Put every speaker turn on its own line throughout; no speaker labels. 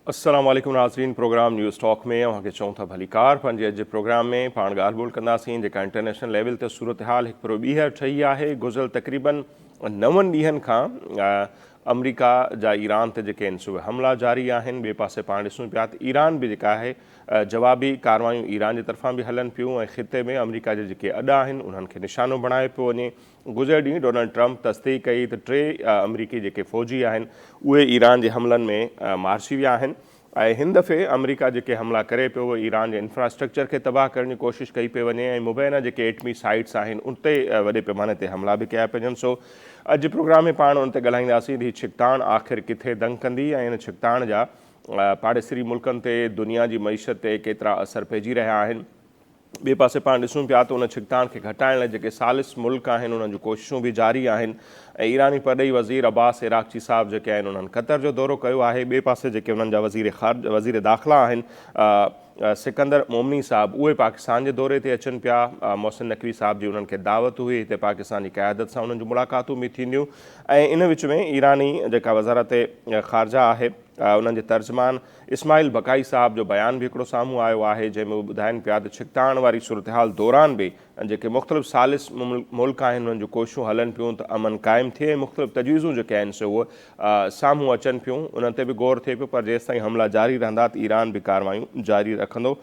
अस्सलाम वालेकुम नाज़रीन। प्रोग्राम न्यूज़ टॉक में वहाँ के चौथा भलीकार पंहिंजे अॼु प्रोग्राम में पाण ॻाल्हि ॿोल कंदासीं जेका इंटरनेशनल लेवल ते सूरत हाल हिकु भेरो ॿीहर ठही आहे। गुज़िरियल तक़रीबन 9 ॾींहनि खां अमरीका जा ईरान ते जेके आहिनि सो हमला जारी आहिनि। ॿिए पासे पाण ॾिसूं पिया त ईरान बि जेका आहे जवाबी कार्रवायूं ईरान जे तरफ़ां बि हलनि पियूं ऐं ख़िते में अमरीका जे जेके अॾा आहिनि उन्हनि खे निशानो बणाए पियो वञे। गुज़िरियल ॾींहुं डोनाल्ड ट्रंप तस्दीक कई त 3 अमरीकी जेके फ़ौजी आहिनि उहे ईरान जे हमलनि में मारिजी विया आहिनि। ऐं हिन दफ़े अमरीका जेके हमला करे पियो उहे ईरान जे इंफ्रास्ट्रक्चर खे तबाह करण जी कोशिशि कई पई वञे ऐं मुबैना जेके एटमी साइट्स आहिनि उन ते वॾे पैमाने ते हमला बि कया पिया वञनि। सो अॼु प्रोग्राम में पाण उन ते ॻाल्हाईंदासीं त हीअ छिकताण आख़िर किथे दंग कंदी ऐं इन छिकताण जा पाड़ेसरी मुल्कनि ते दुनिया जी मईशत ते केतिरा असर पइजी रहिया आहिनि। ॿिए पासे पाण ॾिसूं पिया त उन छिकताण खे घटाइण लाइ जेके सालिस मुल्क आहिनि उन्हनि जूं कोशिशूं बि जारी आहिनि ऐं ईरानी परॾेही वज़ीर अब्बास इराक़ची साहब जेके आहिनि उन्हनि क़तर जो दौरो कयो आहे। ॿिए पासे जेके उन्हनि जा वज़ीर दाख़िला आहिनि सिकंदर मोमनी साहब उहे पाकिस्तान जे दौरे ते अचनि पिया। मोहसिन नक़वी साहब जी उन्हनि खे दावत हुई हिते पाकिस्तान जी क़यादत सां उन्हनि जूं मुलाक़ातूं बि थींदियूं ऐं इन विच में ईरानी जेका वज़ारत ख़ारजा आहे उन्हनि जे तर्जमान इस्माइल बकाई साहब जो बयान बि हिकिड़ो साम्हूं आयो आहे जंहिंमें उहे ॿुधाइनि पिया त छिकताण वारी सूरत हाल दौरान बि जेके मुख़्तलिफ़ सालिस मुल्क आहिनि उन्हनि जूं कोशिशूं हलनि पियूं त अमन क़ाइमु थिए। मुख़्तलिफ़ तजवीज़ूं जेके आहिनि सो उहे साम्हूं अचनि पियूं उन्हनि ते बि गौर थिए पियो पर जेसि ताईं हमला जारी रहंदा त ईरान बि कार्रवायूं जारी रखंदो।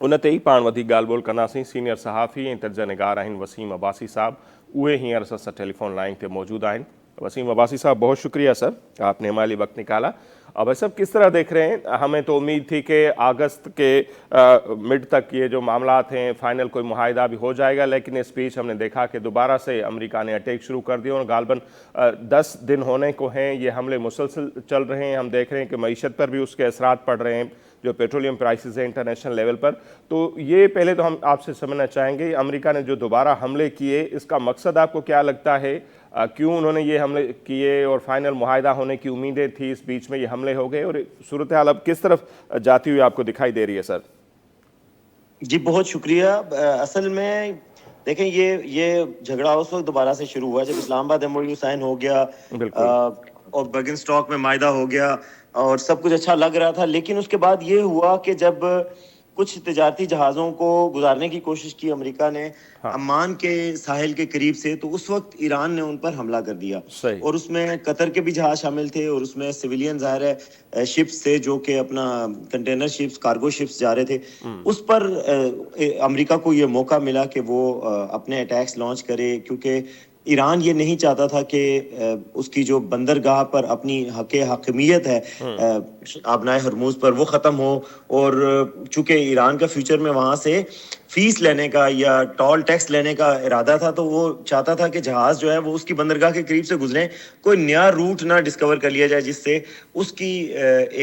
उन ते ई पाण वधीक ॻाल्हि ॿोल कंदासीं। सीनियर सहाफ़ी ऐं तर्ज निगार आहिनि वसीम अब्बासी साहब, उहे हींअर असां सां टेलीफोन लाइन पे मौजूद आहिनि। वसीम अब्बासी साहब, बहुत शुक्रिया सर, आपने हमारे लिए वक्त निकाला। अब भाई साहब, किस तरह देख रहे हैं? हमें तो उम्मीद थी कि अगस्त के मिड तक ये जो मामला हैं फाइनल कोई मुआहिदा भी हो जाएगा, लेकिन इस बीच हमने देखा कि दोबारा से अमेरिका ने अटैक शुरू कर दिया और गालबन 10 दिन होने को हैं, ये हमले मुसलसल चल रहे हैं। हम देख रहे हैं कि मईशत पर भी उसके असरात पड़ रहे हैं, जो पेट्रोलियम प्राइसेस हैं इंटरनेशनल लेवल पर। तो ये पहले तो हम आपसे समझना चाहेंगे, अमेरिका ने जो दोबारा हमले किए इसका मकसद आपको क्या लगता है? क्यों उन्होंने ये हमले किए और फाइनल मुआहिदा होने की उम्मीदें थी, इस बीच में ये हमले हो गए और सूरत हाल अब किस तरफ जाती हुई आपको दिखाई दे रही है सर?
जी बहुत शुक्रिया। असल में देखें ये झगड़ा उस वक्त दोबारा से शुरू हुआ जब इस्लामाबाद एमओयू साइन हो गया और बर्गनस्टॉक में मायदा हो गया और सब कुछ अच्छा लग रहा था। लेकिन उसके बाद ये हुआ कि जब कुछ तिजारती जहाज़ों को गुजारने की कोशिश की अमेरिका ने अम्मान के साहिल के करीब से, तो उस वक्त ईरान ने उन पर हमला कर दिया और उसमें कतर के भी जहाज शामिल थे और उसमें सिविलियन ज़ाहिर है शिप्स थे जो कि अपना कंटेनर शिप्स, कार्गो शिप्स जा रहे थे। उस पर अमेरिका को ये मौका मिला कि वो अपने अटैक्स लॉन्च करे, क्योंकि ईरान ये नहीं चाहता था कि उसकी जो बंदरगाह पर अपनी हकीमियत है आबनाए हरमूज पर वो ख़त्म हो। और चूंकि ईरान का फ्यूचर में वहाँ से फीस लेने का या टोल टैक्स लेने का इरादा था, तो वो चाहता था कि जहाज़ जो है वो उसकी बंदरगाह के करीब से गुजरे, कोई नया रूट ना डिस्कवर कर लिया जाए जिससे उसकी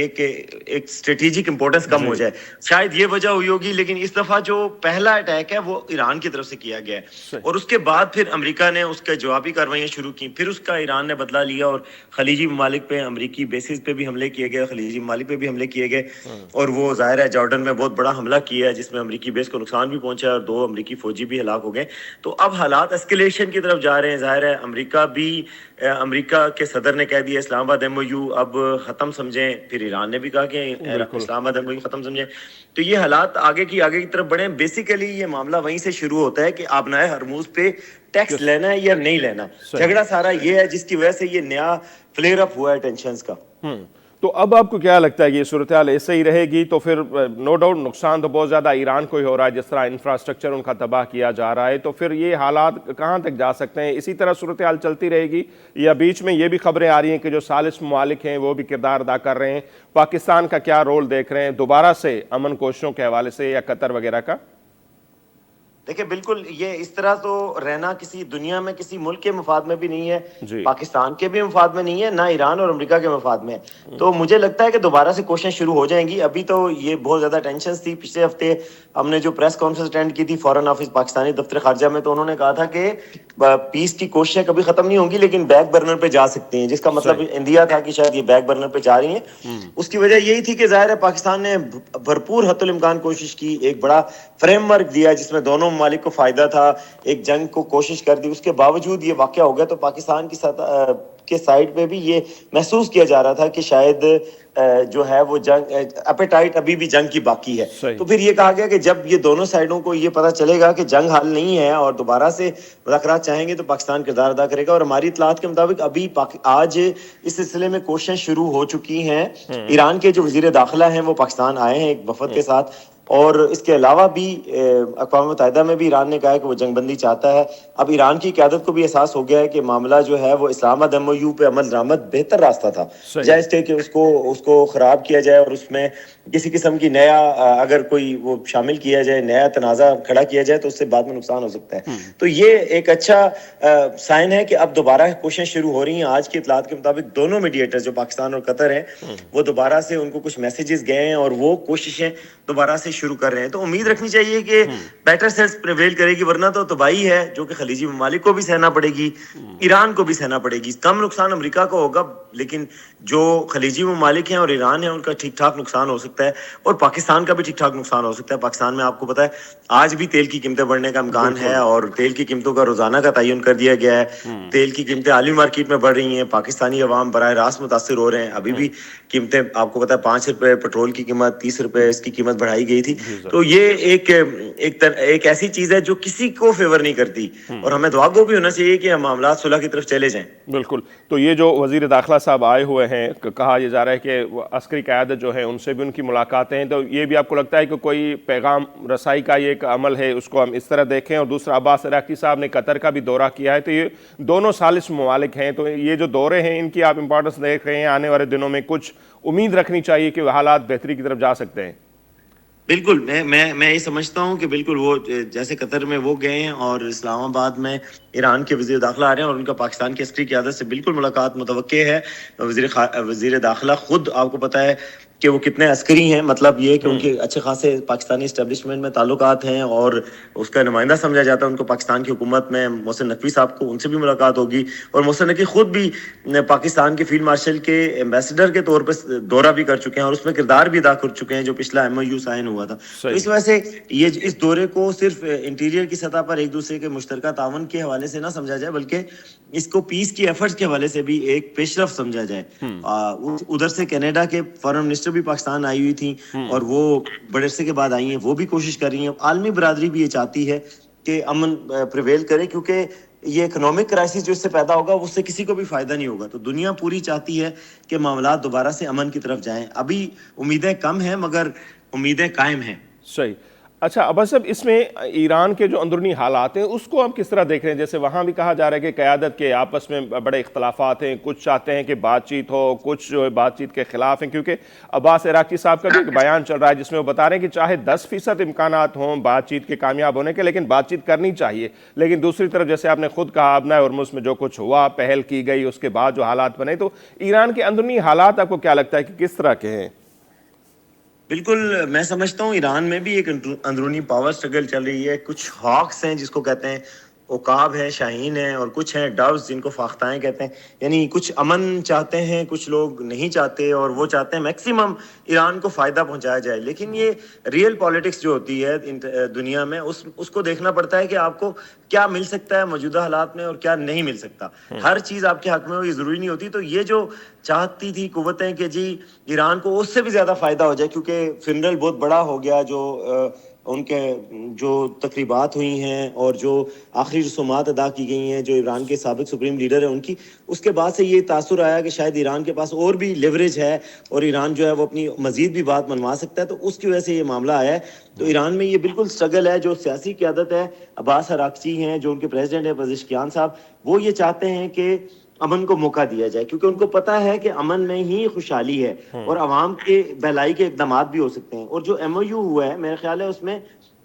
एक स्ट्रेटेजिक इंपॉर्टेंस कम हो जाए। शायद ये वजह हुई होगी, लेकिन इस दफ़ा जो पहला अटैक है वो ईरान की तरफ से किया गया है और उसके बाद फिर अमेरिका ने उसके जवाबी कार्रवाइयाँ शुरू की। फिर उसका ईरान ने बदला लिया और खलीजी ममालिक पे, अमरीकी बेसिस पे भी हमले किए गए, खलीजी ममालिक पे भी हमले किए गए और वो जाहिर है जॉर्डन में बहुत बड़ा हमला किया है जिसमें अमरीकी बेस को नुकसान भी पहुंचा और 2 अमरीकी फौजी भी हलाक हो गए। तो अब हालात एस्केलेशन की तरफ जा रहे हैं। जाहिर है अमेरिका के सदर ने कह दिया इस्लामाबाद एमओयू अब खत्म समझें, फिर ईरान ने भी कहा कि इस्लामाबाद एमओयू खत्म समझें। तो ये हालात आगे की तरफ बढ़े। बेसिकली ये मामला वहीं से शुरू होता है कि आबनाए हरमूज पे टैक्स लेना है या नहीं लेना। झगड़ा सारा ये है जिसकी वजह से ये नया फ्लेयर अप हुआ है टेंशंस का।
तो अब आपको क्या लगता है कि ये सूरत हाल ऐसे ही रहेगी? तो फिर नो डाउट नुकसान तो बहुत ज़्यादा ईरान को ही हो रहा है, जिस तरह इंफ्रास्ट्रक्चर उनका तबाह किया जा रहा है। तो फिर ये हालात कहाँ तक जा सकते हैं? इसी तरह सूरत हाल चलती रहेगी या बीच में ये भी खबरें आ रही हैं कि जो सालिस ममालिक हैं वो भी किरदार अदा कर रहे हैं? पाकिस्तान का क्या रोल देख रहे हैं दोबारा से अमन कोशिशों के हवाले से या कतर वगैरह का?
देखिए बिल्कुल ये इस तरह तो रहना किसी दुनिया में किसी मुल्क के मफाद में भी नहीं है, पाकिस्तान के भी मफाद में नहीं है, ना ईरान और अमेरिका के मफाद में। तो मुझे लगता है कि दोबारा से कोशिशें शुरू हो जाएंगी। अभी तो ये बहुत ज्यादा टेंशन थी। पिछले हफ्ते हमने जो प्रेस कॉन्फ्रेंस अटेंड की थी फॉरेन ऑफिस पाकिस्तानी दफ्तर खारजा में, तो उन्होंने कहा था कि पीस की कोशिशें कभी खत्म नहीं होंगी लेकिन बैक बर्नर पे जा सकती हैं, जिसका मतलब इंडिया था कि शायद ये बैक बर्नर पे जा रही हैं। उसकी वजह यही थी कि जाहिर है पाकिस्तान ने भरपूर हत्तुल इम्कान कोशिश की, एक बड़ा फ्रेमवर्क दिया जिसमें दोनों ममालिक को फायदा था, एक जंग को कोशिश कर दी। उसके बावजूद ये वाकया हो गया तो पाकिस्तान की کے سائڈ پہ بھی یہ محسوس کیا جا رہا تھا کہ شاید جو ہے وہ جنگ اپیٹائٹ ابھی بھی جنگ کی باقی ہے. تو پھر یہ کہا گیا کہ جب یہ دونوں سائڈوں کو یہ پتہ چلے گا کہ جنگ حل نہیں ہے اور دوبارہ سے مذاکرات چاہیں گے تو پاکستان کردار ادا کرے گا. اور ہماری اطلاعات کے مطابق ابھی آج اس سلسلے میں کوششیں شروع ہو چکی ہیں. ایران کے جو وزیر داخلہ ہیں وہ پاکستان آئے ہیں ایک وفد کے ساتھ, اور اس کے علاوہ بھی اقوام متحدہ میں بھی ایران نے کہا ہے کہ وہ جنگ بندی چاہتا ہے. اب ایران کی قیادت کو بھی احساس ہو گیا ہے کہ معاملہ جو ہے وہ اسلام آباد ایم او یو پہ عمل درآمد بہتر راستہ تھا, جائز تھے کہ اس کو خراب کیا جائے اور اس میں کسی قسم کی نیا اگر کوئی وہ شامل کیا جائے, نیا تنازع کھڑا کیا جائے تو اس سے بعد میں نقصان ہو سکتا ہے. تو یہ ایک اچھا سائن ہے کہ اب دوبارہ کوششیں شروع ہو رہی ہیں. آج کی اطلاعات کے مطابق دونوں میڈیٹر جو پاکستان اور قطر ہیں وہ دوبارہ سے ان کو کچھ میسیجز گئے ہیں اور وہ کوششیں دوبارہ سے شروع کر رہے ہیں. تو امید رکھنی چاہیے کہ بیٹر سیلز پریویل کرے گی, ورنہ تو تباہی ہے جو کہ خلیجی ممالک کو بھی سہنا پڑے گی, ایران کو بھی سہنا پڑے گی. کم نقصان امریکہ کو ہوگا, لیکن جو خلیجی ممالک ہیں اور ایران ہے ان کا ٹھیک ٹھاک نقصان ہو سکتا ہے, اور پاکستان کا بھی ٹھیک ٹھاک نقصان ہو سکتا ہے. پاکستان میں آپ کو پتہ ہے آج بھی تیل کی قیمتیں بڑھنے کا امکان ہے, اور تیل کی قیمتوں کا روزانہ کا تعین کر دیا گیا ہے. تیل کی قیمتیں عالمی مارکیٹ میں بڑھ رہی ہیں, پاکستانی عوام براہ راست متاثر ہو رہے ہیں. ابھی بھی قیمتیں آپ کو پتہ ہے 5 روپے پیٹرول کی قیمت, 30 روپے اس کی قیمت بڑھائی گئی تھی. تو یہ ایک ایسی چیز ہے جو کسی کو فیور نہیں کرتی, اور ہمیں دعا گو بھی ہونا چاہیے کہ ہم معاملات صلح کی طرف چلے جائیں.
بالکل. تو یہ جو وزیر داخلہ صاحب آئے ہوئے ہیں, کہا یہ جا رہا ہے کہ عسکری قیادت جو ہے ان سے بھی ان کی ملاقاتیں ہیں, تو یہ بھی آپ کو لگتا ہے کہ کوئی پیغام رسائی کا یہ ایک عمل ہے, اس کو ہم اس طرح دیکھیں؟ اور دوسرا, عباس عراقچی صاحب نے قطر کا بھی دورہ کیا ہے, تو یہ دونوں ثالث ممالک ہیں, تو یہ جو دورے ہیں ان کی آپ امپورٹنس دیکھ رہے ہیں؟ آنے والے دنوں میں کچھ امید رکھنی چاہیے کہ حالات بہتری کی طرف جا سکتے ہیں؟
بالکل, میں یہ سمجھتا ہوں کہ بالکل وہ جیسے قطر میں وہ گئے ہیں اور اسلام آباد میں ایران کے وزیر داخلہ آ رہے ہیں, اور ان کا پاکستان کی عسکری قیادت سے بالکل ملاقات متوقع ہے. وزیر داخلہ خود آپ کو پتہ ہے کہ وہ کتنے عسکری ہیں, مطلب یہ کہ ان کے اچھے خاصے پاکستانی اسٹیبلشمنٹ میں تعلقات ہیں, اور اس کا نمائندہ سمجھا جاتا ہے ان کو پاکستان کی حکومت میں. محسن نقوی صاحب کو ان سے بھی ملاقات ہوگی, اور محسن نقوی خود بھی پاکستان کے فیلڈ مارشل کے ایمبیسڈر کے طور پہ دورہ بھی کر چکے ہیں, اور اس میں کردار بھی ادا کر چکے ہیں جو پچھلا ایم او یو سائن ہوا تھا. تو اس وجہ سے یہ اس دورے کو صرف انٹیریئر کی سطح پر ایک دوسرے کے مشترکہ تعاون کے حوالے سے نہ سمجھا جائے, بلکہ اس کو پیس کی ایفرٹس کے حوالے سے بھی ایک پیش رفت سمجھا جائے. ادھر سے کینیڈا کے فارن منسٹر بھی پاکستان آئی ہوئی تھی, اور وہ بڑے عرصے کے بعد آئی ہیں, وہ بھی کوشش کر رہی ہیں. عالمی برادری بھی یہ چاہتی ہے کہ امن پریویل کرے, کیونکہ یہ اکنامک کرائسس جو اس سے پیدا ہوگا اس سے کسی کو بھی فائدہ نہیں ہوگا. تو دنیا پوری چاہتی ہے کہ معاملات دوبارہ سے امن کی طرف جائیں. ابھی امیدیں کم ہیں مگر امیدیں قائم ہیں.
صحیح. اچھا عباس صاحب, اس میں ایران کے جو اندرونی حالات ہیں اس کو ہم کس طرح دیکھ رہے ہیں؟ جیسے وہاں بھی کہا جا رہا ہے کہ قیادت کے آپس میں بڑے اختلافات ہیں, کچھ چاہتے ہیں کہ بات چیت ہو, کچھ جو ہے بات چیت کے خلاف ہیں, کیونکہ عباس عراقچی صاحب کا بھی ایک بیان چل رہا ہے جس میں وہ بتا رہے ہیں کہ چاہے 10% امکانات ہوں بات چیت کے کامیاب ہونے کے, لیکن بات چیت کرنی چاہیے. لیکن دوسری طرف جیسے آپ نے خود کہا, ابنہ ہرمز میں جو کچھ ہوا, پہل کی گئی, اس کے بعد جو حالات بنے, تو ایران کے اندرونی حالات آپ کو کیا لگتا ہے کہ کس طرح کے ہیں؟
بالکل, میں سمجھتا ہوں ایران میں بھی ایک اندرونی پاور سٹرگل چل رہی ہے. کچھ ہاکس ہیں جس کو کہتے ہیں, عقاب ہیں, شاہین ہیں, اور کچھ ہیں ڈوز جن کو فاختائیں کہتے ہیں. یعنی کچھ امن چاہتے ہیں, کچھ لوگ نہیں چاہتے, اور وہ چاہتے ہیں میکسیمم ایران کو فائدہ پہنچایا جائے. لیکن یہ ریئل پالیٹکس جو ہوتی ہے دنیا میں, اس کو دیکھنا پڑتا ہے کہ آپ کو کیا مل سکتا ہے موجودہ حالات میں اور کیا نہیں مل سکتا. ہر چیز آپ کے حق میں ہو یہ ضروری نہیں ہوتی. تو یہ جو چاہتی تھی قوتیں کہ جی ایران کو اس سے بھی زیادہ فائدہ ہو جائے, کیونکہ فنرل بہت بڑا ہو گیا, جو ان کے جو تقریبات ہوئی ہیں اور جو آخری رسومات ادا کی گئی ہیں جو ایران کے سابق سپریم لیڈر ہیں ان کی, اس کے بعد سے یہ تاثر آیا کہ شاید ایران کے پاس اور بھی لیوریج ہے اور ایران جو ہے وہ اپنی مزید بھی بات منوا سکتا ہے. تو اس کی وجہ سے یہ معاملہ آیا ہے. تو ایران میں یہ بالکل سٹرگل ہے. جو سیاسی قیادت ہے, عباس عراقچی ہیں جو ان کے پریزیڈنٹ ہیں پزشکیان صاحب, وہ یہ چاہتے ہیں کہ امن کو موقع دیا جائے, کیونکہ ان کو پتا ہے کہ امن میں ہی خوشحالی ہے اور عوام کے بہلائی کے اقدامات بھی ہو سکتے ہیں. اور جو ایم او یو ہوا ہے میرا خیال ہے اس میں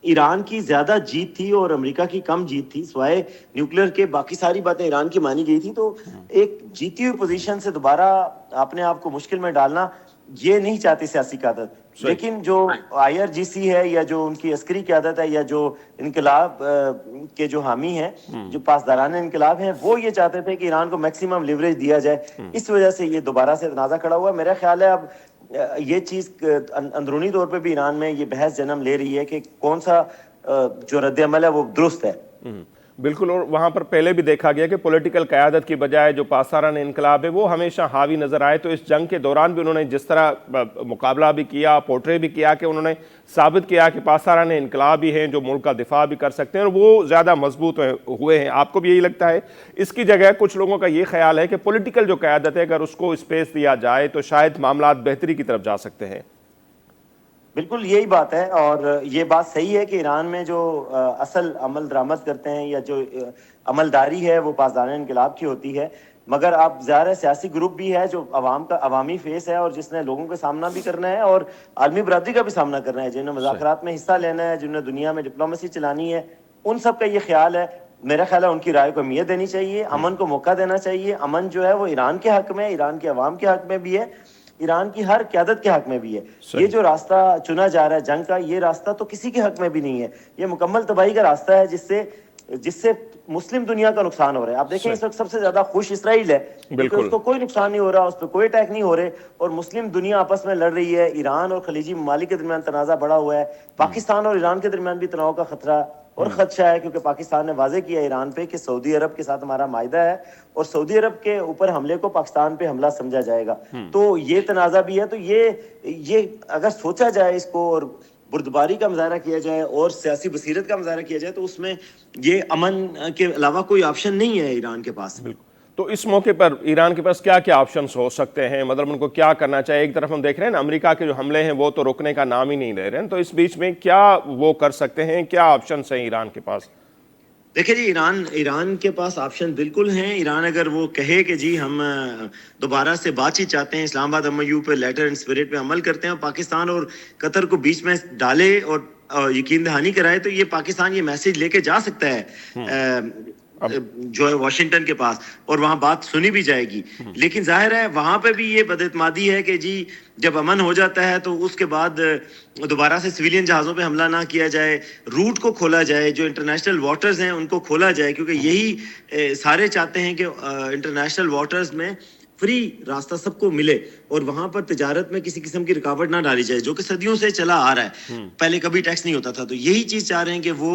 ایران کی زیادہ جیت تھی اور امریکہ کی کم جیت تھی, سوائے نیوکلیر کے باقی ساری باتیں ایران کی مانی گئی تھی. تو ایک جیتی ہوئی پوزیشن سے دوبارہ اپنے آپ کو مشکل میں ڈالنا یہ نہیں چاہتی سیاسی قیادت. لیکن جو آئی آر جی سی ہے یا جو ان کی عسکری قیادت ہے یا جو انقلاب کے جو حامی ہیں, جو پاسداران انقلاب ہیں, وہ یہ چاہتے تھے کہ ایران کو میکسیمم لیوریج دیا جائے. اس وجہ سے یہ دوبارہ سے تنازع کھڑا ہوا. میرا خیال ہے اب یہ چیز اندرونی طور پہ بھی ایران میں یہ بحث جنم لے رہی ہے کہ کون سا جو رد عمل ہے وہ درست ہے.
बिल्कुल, और वहाँ पर पहले भी देखा गया कि पॉलिटिकल क़यादत की बजाय जो पासदाराना इनकलाब है वो हमेशा हावी नज़र आए। तो इस जंग के दौरान भी उन्होंने जिस तरह मुकाबला भी किया, पोर्ट्रे भी किया कि उन्होंने साबित किया कि पासदाराना इनकलाब भी हैं जो मुल्क का दिफा भी कर सकते हैं, और वो ज़्यादा मजबूत हुए हैं। आपको भी यही लगता है? इसकी जगह कुछ लोगों का ये ख्याल है कि पॉलिटिकल जो क़यादत है अगर उसको स्पेस दिया जाए तो शायद मामलात बेहतरी की तरफ जा सकते हैं।
बिल्कुल यही बात है, और ये बात सही है कि ईरान में जो असल अमल दरामद करते हैं या जो अमलदारी है वो पासदाराना इनकलाब की होती है। मगर आप ज़ाहिर सियासी ग्रुप भी है जो अवामी फेस है और जिसने लोगों का सामना भी करना है और आलमी बरादरी का भी सामना करना है, जिन्हें मुज़ाकरात में हिस्सा लेना है, जिन्हें दुनिया में डिप्लोमेसी चलानी है, उन सब का ये ख्याल है। मेरा ख्याल है उनकी राय को अहमियत देनी चाहिए, अमन को मौका देना चाहिए। अमन जो है वो ईरान के हक में, ईरान के अवाम के हक में भी है, ईरान की हर क़यादत के हक में भी है। ये जो रास्ता चुना जा रहा है जंग का, ये रास्ता तो किसी के हक में भी नहीं है। ये मुकम्मल तबाही का रास्ता है जिससे मुस्लिम दुनिया का नुकसान हो रहा है। आप देखें इस वक्त सबसे ज्यादा खुश इसराइल है क्योंकि उसको कोई नुकसान नहीं हो रहा, उस पर कोई अटैक नहीं हो रहे, और मुस्लिम दुनिया आपस में लड़ रही है। ईरान और खलीजी ममालिक के दरमियान तनाज़ा बढ़ा हुआ है। पाकिस्तान और ईरान के दरमियान भी तनाव का खतरा और खदशा है, क्योंकि पाकिस्तान ने वाजे किया ईरान पे कि सऊदी अरब के साथ हमारा मायदा है और सऊदी अरब के ऊपर हमले को पाकिस्तान पे हमला समझा जाएगा। तो ये तनाज़ा भी है। तो ये अगर सोचा जाए इसको और बुर्दबारी का मुजाहरा किया जाए और सियासी बसीरत का मुजाहरा किया जाए तो उसमें ये अमन के अलावा कोई ऑप्शन नहीं है ईरान के पास।
तो इस मौके पर ईरान के पास क्या क्या ऑप्शंस हो सकते हैं? मतलब उनको क्या करना चाहिए? एक तरफ हम देख रहे हैं ना अमेरिका के जो हमले हैं वो तो रुकने का नाम ही नहीं ले रहे हैं, तो इस बीच में क्या वो कर सकते हैं? क्या ऑप्शंस हैं ईरान के पास?
देखिए जी, ईरान के पास ऑप्शन बिल्कुल हैं। ईरान अगर वो कहे कि जी हम दोबारा से बातचीत चाहते हैं, इस्लामाबाद एमओयू पे लेटर एंड स्पिरिट पे अमल करते हैं और पाकिस्तान और कतर को बीच में डाले और यकीन दहानी कराए, तो ये पाकिस्तान ये मैसेज लेके जा सकता है जो है वाशिंगटन के पास, और वहां बात सुनी भी जाएगी। लेकिन जाहिर है वहां पे भी ये बदइत्मादी है कि जी जब अमन हो जाता है तो उसके बाद दोबारा से सिविलियन जहाज़ों पे हमला ना किया जाए, रूट को खोला जाए, जो इंटरनेशनल वाटर्स हैं उनको खोला जाए, क्योंकि यही सारे चाहते हैं कि इंटरनेशनल वाटर्स में फ्री रास्ता सबको मिले और वहां पर तिजारत में किसी किस्म की रुकावट ना डाली जाए, जो कि सदियों से चला आ रहा है। पहले कभी टैक्स नहीं होता था, तो यही चीज चाह रहे हैं कि वो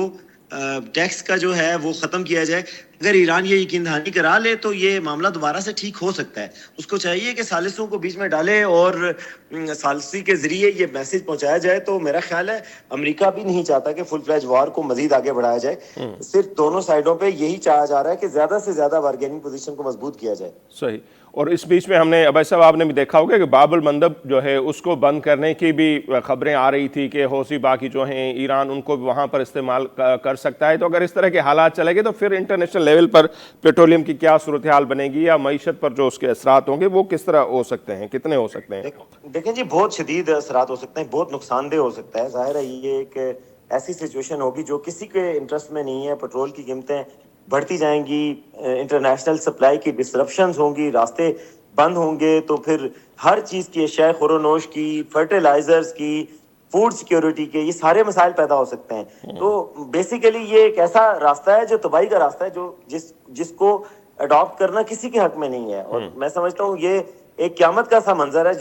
टैक्स का जो है वो खत्म किया जाए। अगर ईरान ये यकीन दहानी करा ले तो ये मामला दोबारा से ठीक हो सकता है। उसको चाहिए कि सालिसों को बीच में डाले और सालिसी के जरिए ये मैसेज पहुंचाया जाए। तो मेरा ख्याल है अमेरिका भी नहीं चाहता कि फुल फ्लैज वॉर को मजीद आगे बढ़ाया जाए। सिर्फ दोनों साइडों पे यही चाहा जा रहा है कि ज्यादा से ज्यादा बार्गेनिंग पोजीशन को मजबूत किया जाए।
सही। और इस बीच में हमने अबै साहब आपने भी देखा होगा कि बाबुल मंदब जो है उसको बंद करने की भी खबरें आ रही थी कि हौसी बाकी जो हैं ईरान उनको वहाँ पर इस्तेमाल कर सकता है। तो अगर इस तरह के हालात चलेंगे तो फिर इंटरनेशनल लेवल पर पेट्रोलियम की क्या सूरत हाल बनेगी या मईशत पर जो उसके असरात होंगे वो किस तरह हो सकते हैं, कितने हो सकते हैं?
देखें जी, बहुत शदीद असरात हो सकते हैं, बहुत नुकसानदेह हो सकता है। जाहिर है ये एक ऐसी सिचुएशन होगी जो किसी के इंटरेस्ट में नहीं है। पेट्रोल की कीमतें बढ़ती जाएंगी, इंटरनेशनल सप्लाई की डिसरप्शंस होंगी, रास्ते बंद होंगे, तो फिर हर चीज़ की अशिया खुरोनोश की, फर्टिलाइजर्स की, फूड सिक्योरिटी के, ये सारे मसाइल पैदा हो सकते हैं। तो बेसिकली ये एक ऐसा रास्ता है जो तबाही का रास्ता है, जो जिसको अडॉप्ट करना किसी के हक में नहीं है। और मैं समझता हूँ ये एक क़यामत का सा मंजर है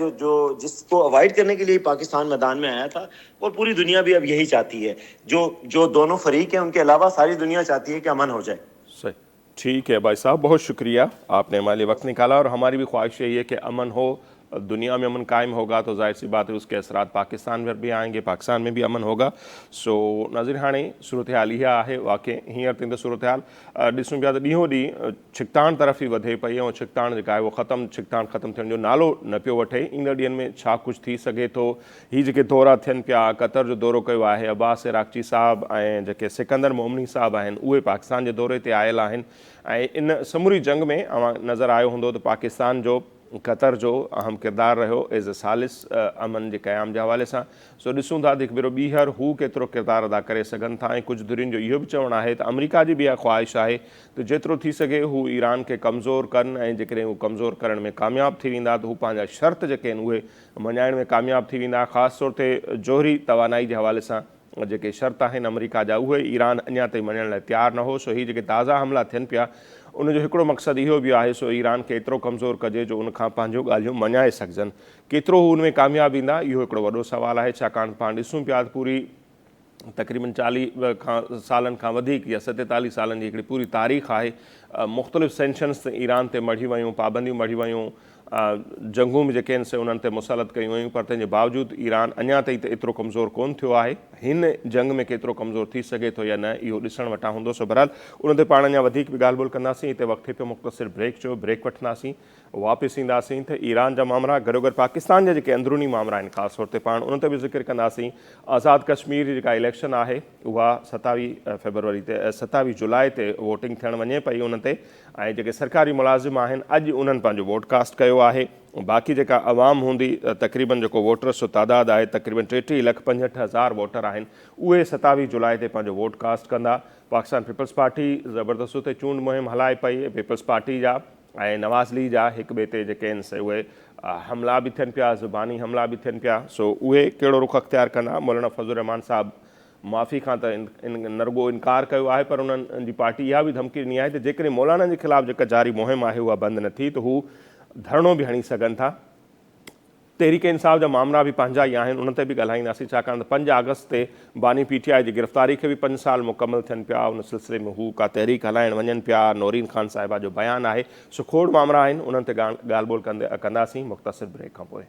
जिसको अवॉइड करने के लिए पाकिस्तान मैदान में आया था, और पूरी दुनिया भी अब यही चाहती है। जो दोनों फरीक हैं उनके अलावा सारी दुनिया चाहती है कि अमन हो जाए।
सही, ठीक है भाई साहब, बहुत शुक्रिया, आपने हमारे लिए वक्त निकाला। और हमारी भी ख्वाहिश यही है कि अमन हो, दुनिया में अमन कायम होगा तो जाहिर सी बात है उसके असरात पाकिस्तान में भी आएंगे, पाकिस्तान में भी अमन होगा। सो नाज़रीन हाणे सूरत हाल इहा आहे। वाक़ई हींअर ताईं त सूरत हाल ॾिसूं पिया त ॾींहों ॾींहुं छिकताण तरफ़ ई वधे पई, ऐं छिकताण जेका आहे वो छिकताण ख़तमु थियण जो नालो न पियो वठे। ईंदड़ ॾींहंनि में छा कुझु थी सघे थो, हीअ जेके दौरा थियनि पिया, कतर जो दौरो कयो आहे अब्बास इराक़ची साहब ऐं जेके सिकंदर मोमिनी साहब आहिनि उहे पाकिस्तान जे दौरे ते आयल आहिनि। ऐं इन समूरी जंग में नज़र आयो हूंदो त पाकिस्तान जो कतर जो अहम किरदारु रहियो एज़ अ सालिस अमन जे क़याम जे हवाले सां। सो ॾिसूं था हिकु भेरो ॿीहर हू केतिरो किरदारु अदा करे सघनि था। ऐं कुझु धुरियुनि जो इहो बि चवणु आहे त अमेरिका जी बि इहा ख़्वाहिश आहे त जेतिरो थी सघे हू ईरान खे कमज़ोर कनि, ऐं जेकॾहिं हू कमज़ोर करण में कामयाबु थी वेंदा त हू पंहिंजा शर्त जेके आहिनि उहे मञाइण में कामयाबु थी वेंदा। ख़ासि तौर ते जोहरी तवानाई जे हवाले सां जेके शर्त आहिनि अमेरिका जा उहे ईरान अञा ताईं मञण लाइ तयारु न हो। सो हीअ जेके ताज़ा हमला थियनि पिया उनजो हिकिड़ो मक़सदु इहो बि आहे सो ईरान खे एतिरो कमज़ोर कजे जो उनखां पंहिंजूं ॻाल्हियूं मञाए सघजनि। केतिरो हू उन में कामयाबु ईंदा इहो हिकिड़ो वॾो सुवालु आहे, छाकाणि पाण ॾिसूं पिया त पूरी तक़रीबन 40 सालनि खां वधीक या 47 सालनि जी हिकिड़ी पूरी तारीख़ आहे। मुख़्तलिफ़ सेंशन्स ईरान ते मढ़ी वियूं, पाबंदियूं मढ़ी वियूं, जंगूं बि जेके आहिनि से उन्हनि ते मुसलत कयूं वयूं, पर तंहिंजे बावजूदि ईरान अञा ताईं त एतिरो कमज़ोर कोन थियो आहे। हिन जंग में केतिरो कमज़ोर थी सघे थो या न, इहो ॾिसण वटां हूंदो। सो बहरहाल उन ते पाण अञा वधीक बि ॻाल्हि ॿोल कंदासीं। हिते वक़्तु पियो मुख़्तसिर ब्रेक जो, ब्रेक वठंदासीं, वापसि ईंदासीं त ईरान जा मामला गॾोगॾु पाकिस्तान जा जेके अंदरूनी मामला आहिनि ख़ासि तौर ते पाण उन ते बि ज़िक्र कंदासीं। आज़ाद कश्मीर जी जेका इलेक्शन आहे उहा 27 जुलाई ते वोटिंग थियणु वञे पई उन ते, ऐं जेके सरकारी मुलाज़िम आहिनि अॼु उन्हनि पंहिंजो वोट कास्ट कयो आहे। बाक़ी जेका अवाम हूंदी, तक़रीबन जेको वोटर्स जो तादादु आहे तक़रीबन 33,65,000 वोटर आहिनि, उहे 27 जुलाई ते पंहिंजो वोट कास्ट कंदा। पाकिस्तान पीपल्स पार्टी ज़बरदस्त उते चूंड मुहिम हलाए पई। पीपल्स पार्टी जा ऐं नवाज़ लीग जा हिक ॿिए ते जेके आहिनि से उहे हमला बि थियनि पिया, ज़ुबानी हमला बि थियनि पिया। सो उहे कहिड़ो रुख़ अख़्तियार कंदा? मौलाना फज़लुर रहमान साहब माफ़ी खां त न रुॻो इनकार कयो आहे, पर उन्हनि जी पार्टी इहा बि धमकी ॾिनी आहे त जेकॾहिं मौलाना जे ख़िलाफ़ु जेका जारी मुहिम आहे उहा बंदि न थी त हू धरणो बि हणी सघनि था। तहरीक इंसाफ़ जा मामला बि पंहिंजा ई आहिनि, उन ते बि ॻाल्हाईंदासीं, छाकाणि त 5 अगस्त ते बानी PTI जी गिरफ़्तारी खे बि 5 साल मुकमल थियनि पिया। उन सिलसिले में हू का तहरीक हलाइणु वञनि पिया। नौरीन ख़ान साहिबा जो बयानु आहे। सो खोड़ मामला आहिनि, उन्हनि ते ॻाल्हि ॿोल कंदासीं मुख़्तसिर ब्रेक खां पोइ।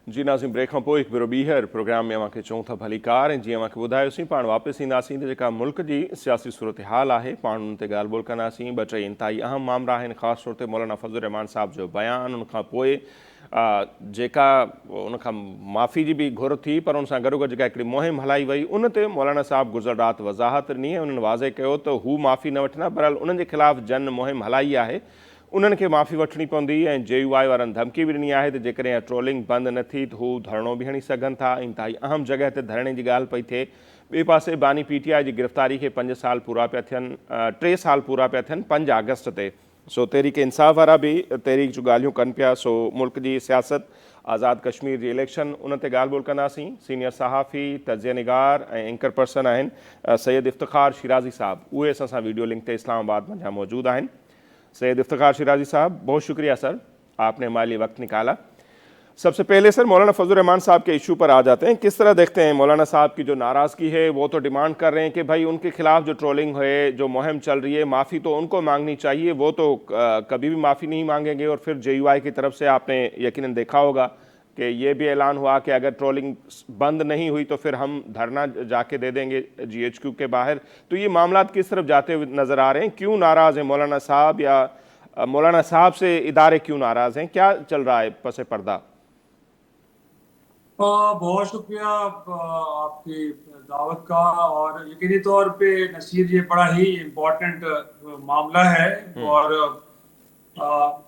जी नाज़िम, ब्रेक खां पोइ हिकु भेरो ॿीहर प्रोग्राम में अव्हांखे चऊं था भली कार। ऐं जीअं अव्हांखे ॿुधायोसीं पाण वापसि ईंदासीं त जेका मुल्क जी सियासी सूरत हाल आहे पाण उन ते ॻाल्हि ॿोल कंदासीं। 2-3 इंतिहाई अहम मामला आहिनि, ख़ासि तौर ते मौलाना फज़लुर रहमान साहब जो बयानु, उनखां पोइ जेका उनखां माफ़ी जी बि घुर थी, पर उन सां गॾोगॾु जेका हिकिड़ी मुहिम हलाई वई उन ते मौलाना साहब गुज़र राति वज़ाहत ॾिनी ऐं उन्हनि वाज़े कयो त हू माफ़ी न वठंदा, बहरहाल उन्हनि जे ख़िलाफ़ु जन मुहिम हलाई आहे, उन्हनि खे माफ़ी वठणी पवंदी। ऐं JUI वारनि धमकी बि ॾिनी आहे त जेकॾहिं ट्रोलिंग बंदि न थी त हू धरणो बि हणी सघनि था। इंतिहाई अहम जॻह ते धरणे जी ॻाल्हि पई थिए। ॿिए पासे बानी PTI जी गिरफ़्तारी खे 5 साल पूरा पिया थियनि, 3 साल पूरा पिया थियनि 5 अगस्त ते। सो तहरीक इंसाफ़ वारा बि तहरीक जूं ॻाल्हियूं कनि पिया। सो मुल्क जी सियासत, आज़ाद कश्मीर जी इलेक्शन, उन ते ॻाल्हि ॿोल कंदासीं। सीनियर सहाफ़ी, तजिया निगार ऐं एंकर पर्सन आहिनि सैयद इफ़्तिख़ार शिराज़ी साहब, उहे असां सां वीडियो लिंक ते इस्लामाबाद में मौजूद आहिनि। सैयद इफ़्तिख़ार शिराज़ी साहब, बहुत शुक्रिया सर, आपने हमारे लिए वक्त निकाला। सबसे पहले सर मौलाना फज़लुर रहमान साहब के इशू पर आ जाते हैं। किस तरह देखते हैं मौलाना साहब की जो नाराज़गी है, वो तो डिमांड कर रहे हैं कि भाई उनके खिलाफ जो ट्रोलिंग है, जो मुहिम चल रही है, माफ़ी तो उनको मांगनी चाहिए, वो तो कभी भी माफ़ी नहीं मांगेंगे। और फिर JUI की तरफ से आपने यकीनन देखा होगा कि ये भी ऐलान हुआ कि अगर ट्रोलिंग बंद नहीं हुई तो फिर हम धरना जाके दे देंगे GHQ के बाहर। तो ये मामला किस तरफ जाते हुए नज़र आ रहे हैं? क्यों नाराज़ हैं मौलाना साहब, या मौलाना साहब से इदारे क्यों नाराज़ हैं? क्या चल रहा है पसे पर्दा?
बहुत शुक्रिया आपकी दावत का। और यकीनी तौर पे नसीर, ये बड़ा ही इम्पोर्टेंट मामला है और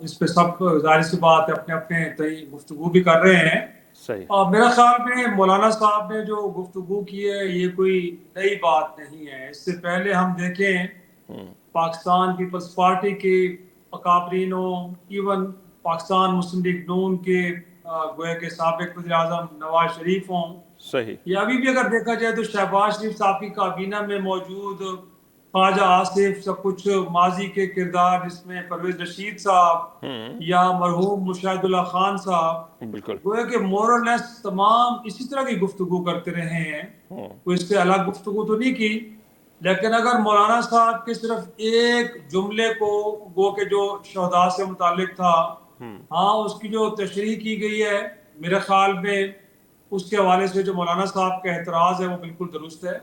इस पे सब जाहिर सी बात है अपने अपने तय गुफ्तगू भी कर रहे हैं।
सही।
मेरा ख्याल में मौलाना साहब ने जो गुफ्तगू की है ये कोई नई बात नहीं है। इससे पहले हम देखें पाकिस्तान पीपल्स पार्टी के अकाबरीनों, इवन पाकिस्तान मुस्लिम लीग नून के गोया के साबिक वज़ीर-ए-आज़म नवाज शरीफ हों,
सही,
या अभी भी अगर देखा जाए तो शहबाज शरीफ साहब की काबीना में मौजूद ख्वाजा आसिफ, सब कुछ माजी के किरदार जिसमें परवेज रशीद साहब या मरहूम मुशाहिदुल्लाह खान साहब,
बिल्कुल
गोया के मोर और लेस तमाम इसी तरह की गुफ्तगू करते रहे हैं। कोई इससे अलग गुफ्तगू तो नहीं की। लेकिन अगर मौलाना साहब के सिर्फ एक जुमले को गो के जो शहदा से मुतालिक था, हाँ उसकी जो तशरीह की गई है, मेरे ख्याल में उसके हवाले से जो मौलाना साहब का एतराज़ है वो बिल्कुल दुरुस्त है।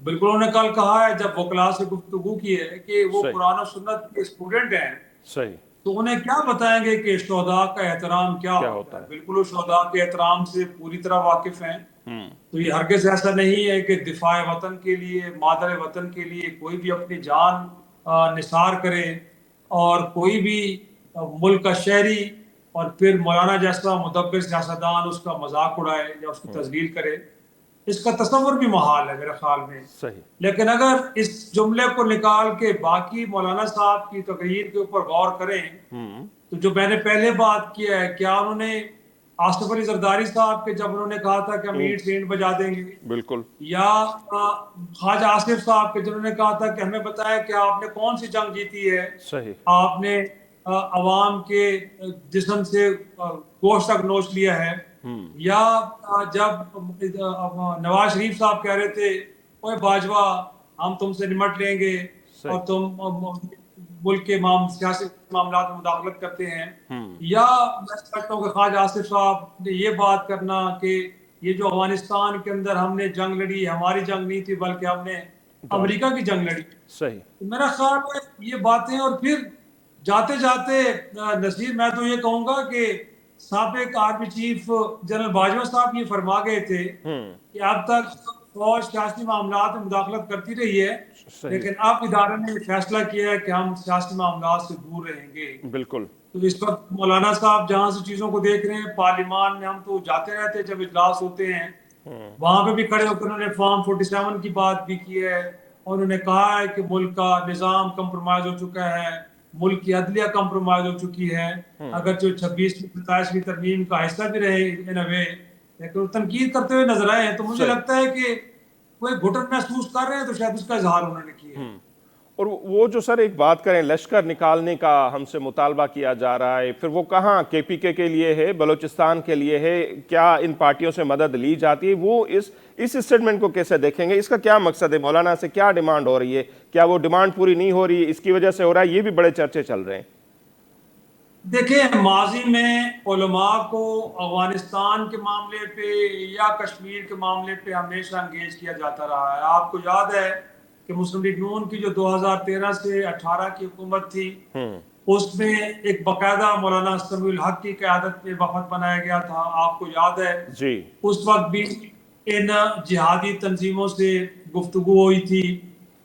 बिल्कुल उन्होंने कल कहा है जब वकला से गुफ्तगू की है कि वो कुरान और सुन्नत के स्टूडेंट हैं,
सही,
तो उन्हें क्या बताएंगे कि शोहदा का एहतराम क्या होता है। बिल्कुल वो शोहदा के एहतराम से पूरी तरह वाकिफ हैं। तो ये हरगिज़ ऐसा नहीं है कि दिफाए वतन के लिए, मादर वतन के लिए कोई भी अपनी जान निसार करे और कोई भी मुल्क का शहरी और फिर मौलाना जैसा मुदब्बिर सियासतदान उसका मजाक उड़ाए या उसकी तजलील करे, इसका तस्वुर भी महाल है मेरे ख्याल में।
सही।
लेकिन अगर इस जुमले को निकाल के बाकी मौलाना साहब की तकरीर के ऊपर गौर करें, तो जो मैंने पहले बात किया है, क्या उन्होंने آصف علی زرداری صاحب کے جب انہوں نے کہا تھا کہ ہم اینٹ سے اینٹ بجا دیں گے،
بالکل،
یا خواجہ آصف صاحب کے جب انہوں نے کہا تھا کہ ہمیں بتایا کہ آپ نے کون سی جنگ جیتی ہے،
صحیح،
آپ نے عوام کے جسم سے گوشت تک نوچ لیا ہے، یا جب نواز شریف صاحب کہہ رہے تھے اوے باجوہ ہم تم سے نمٹ لیں گے اور تم ملک کے سیاسی معاملات میں مداخلت کرتے ہیں، یا میں سمجھتا ہوں کہ خواجہ آصف صاحب نے یہ بات کرنا کہ یہ جو افغانستان کے اندر ہم نے جنگ لڑی ہماری جنگ نہیں تھی بلکہ ہم نے امریکہ کی جنگ لڑی،
صحیح،
میرا خیال ہے یہ باتیں، اور پھر جاتے جاتے نصیر میں تو یہ کہوں گا کہ سابق آرمی چیف جنرل باجوہ صاحب یہ فرما گئے تھے کہ اب تک فوج سیاسی معاملات میں مداخلت کرتی رہی ہے، لیکن اب ادارے نے فیصلہ کیا ہے کہ ہم سیاسی معاملات سے دور رہیں گے۔
بالکل،
تو اس وقت مولانا صاحب جہاں سے چیزوں کو دیکھ رہے ہیں، پارلیمان میں ہم تو جاتے رہتے ہیں جب اجلاس ہوتے ہیں، وہاں پہ بھی کھڑے ہو کر انہوں نے فارم 47 کی بات بھی کی ہے، اور انہوں نے کہا ہے کہ ملک کا نظام کمپرومائز ہو چکا ہے، ملک کی عدلیہ کمپرومائز ہو چکی ہے، اگرچہ 26ویں 27ویں ترمیم کا حصہ بھی رہے ان اے وے، لیکن وہ تنقید کرتے ہوئے نظر آئے ہیں، تو مجھے لگتا ہے کہ کوئی گھٹن محسوس کر رہے ہیں تو شاید اس کا اظہار انہوں نے کیا ہے۔
اور وہ جو سر ایک بات کریں لشکر نکالنے کا ہم سے مطالبہ کیا جا رہا ہے، پھر وہ کہاں کے پی کے لیے ہے، بلوچستان کے لیے ہے، کیا ان پارٹیوں سے مدد لی جاتی ہے، وہ اس اسٹیٹمنٹ کو کیسے دیکھیں گے؟ اس کا کیا مقصد ہے؟ مولانا سے کیا ڈیمانڈ ہو رہی ہے؟ کیا وہ ڈیمانڈ پوری نہیں ہو رہی ہے، اس کی وجہ سے ہو رہا ہے؟ یہ بھی بڑے چرچے چل رہے ہیں۔
دیکھیں، ماضی میں علماء کو افغانستان کے معاملے پہ یا کشمیر کے معاملے پہ ہمیشہ انگیج کیا جاتا رہا ہے۔ آپ کو یاد ہے کہ مسلم لیگ نون کی جو 2013 سے 18 کی حکومت تھی، اس میں ایک باقاعدہ مولانا سمیع الحق کی قیادت میں وفد بنایا گیا تھا، آپ کو یاد ہے؟
جی،
اس وقت بھی ان جہادی تنظیموں سے گفتگو ہوئی تھی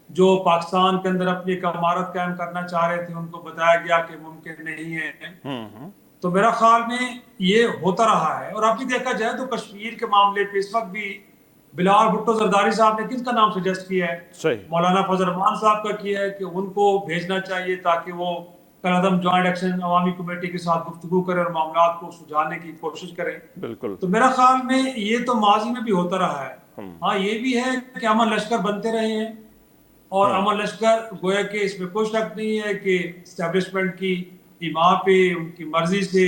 جو پاکستان کے اندر اپنی ایک عمارت قائم کرنا چاہ رہے تھے، ان کو بتایا گیا کہ ممکن نہیں ہے۔ تو میرا خیال میں یہ ہوتا رہا ہے، اور اب بھی دیکھا جائے تو کشمیر کے معاملے پہ اس وقت بھی بلال بھٹو زرداری صاحب نے کس کا نام سجیسٹ کیا ہے؟
صحیح،
مولانا فضل الرحمان صاحب کا کیا ہے کہ ان کو بھیجنا چاہیے تاکہ وہ کالعدم جوائنٹ ایکشن عوامی کمیٹی کے ساتھ گفتگو کرے اور معاملات کو سلجھانے کی کوشش کرے۔
بالکل،
تو میرا خیال میں یہ تو ماضی میں بھی ہوتا رہا ہے۔ ہاں یہ بھی ہے کہ امن لشکر بنتے رہے ہیں، اور امن لشکر گویا کہ اس میں کوئی شک نہیں ہے کہ اسٹیبلشمنٹ کی ایما پہ ان کی مرضی سے